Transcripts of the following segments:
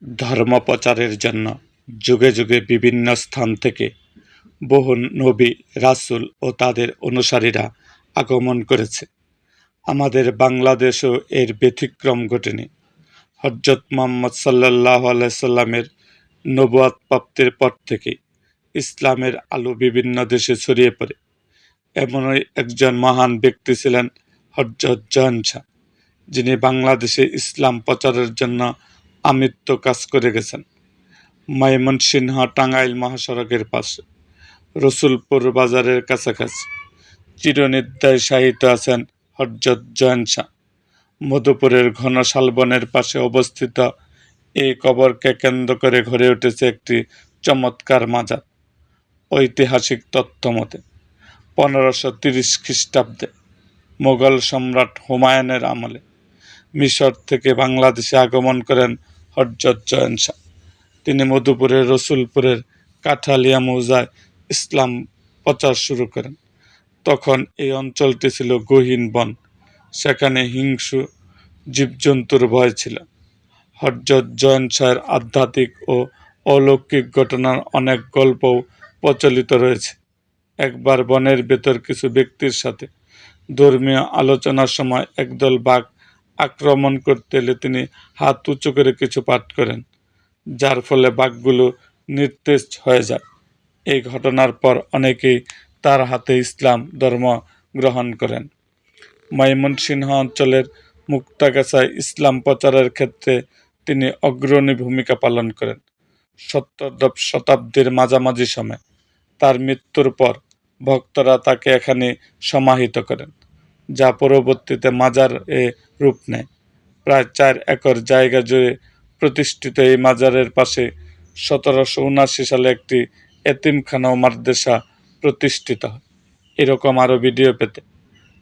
ধর্ম প্রচারের জন্য যুগে যুগে বিভিন্ন স্থান থেকে বহু নবী, রাসূল ও তাদের অনুসারীরা আগমন করেছে। আমাদের বাংলাদেশেও এর ব্যতিক্রম ঘটেনি। হযরত মুহাম্মদ সাল্লাল্লাহু আলাইহি সাল্লামের নবুয়ত প্রাপ্তির পর থেকে ইসলামের আলো বিভিন্ন দেশে ছড়িয়ে পড়ে। এমনই একজন মহান ব্যক্তি ছিলেন হযরত জয়ন শাহ, যিনি বাংলাদেশে ইসলাম প্রচারের জন্য আমৃত্যু কাজ করে গেছেন। ময়মনসিংহ টাঙ্গাইল মহাসড়কের পাশে রসুলপুর বাজারের কাছাকাছি চিরনিদ্রায় শায়িত আছেন হযরত জয়ন শাহ। মধুপুরের ঘন শালবনের পাশে অবস্থিত এই কবরকে কেন্দ্র করে গড়ে উঠেছে একটি চমৎকার মাজার। ঐতিহাসিক তথ্য মতে 1530 খ্রিস্টাব্দে মোগল সম্রাট হুমায়ুনের আমলে মিশর থেকে বাংলাদেশে আগমন করেন হযরত জয়ন শাহ। তিনি মধুপুরের রসুলপুরের কাঠালিয়া মৌজায় ইসলাম প্রচার শুরু করেন। তখন এই অঞ্চলটি ছিল গহীন বন, সেখানে হিংস্র জীবজন্তুর ভয় ছিল। হযরত জয়ন শাহের আধ্যাত্মিক ও অলৌকিক ঘটনার অনেক গল্পও প্রচলিত রয়েছে। একবার বনের ভেতর কিছু ব্যক্তির সাথে ধর্মীয় আলোচনার সময় একদল বাঘ আক্রমণ করতে এলে তিনি হাত উঁচু করে কিছু পাঠ করেন, যার ফলে বাঘগুলো নিস্তেজ হয়ে যায়। এই ঘটনার পর অনেকেই তার হাতে ইসলাম ধর্ম গ্রহণ করেন। ময়মনসিংহ অঞ্চলের মুক্তাগাছায় ইসলাম প্রচারের ক্ষেত্রে তিনি অগ্রণী ভূমিকা পালন করেন। 17 শতাব্দীর মাঝামাঝি সময়ে তার মৃত্যুর পর ভক্তরা তাকে এখানে সমাহিত করেন, যা পরবর্তীতে মাজার এ রূপ নেয়। প্রায় 4 একর জায়গা জুড়ে প্রতিষ্ঠিত এই মাজারের পাশে 1779 সালে একটি এতিমখানা ও মাদ্রাসা প্রতিষ্ঠিত হয়। এরকম আরও ভিডিও পেতে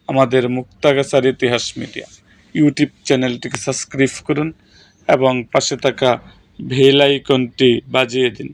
আমাদের মুক্তাগাছার ইতিহাস মিডিয়া ইউটিউব চ্যানেলটিকে সাবস্ক্রাইব করুন এবং পাশে থাকা বেল আইকনটি বাজিয়ে দিন।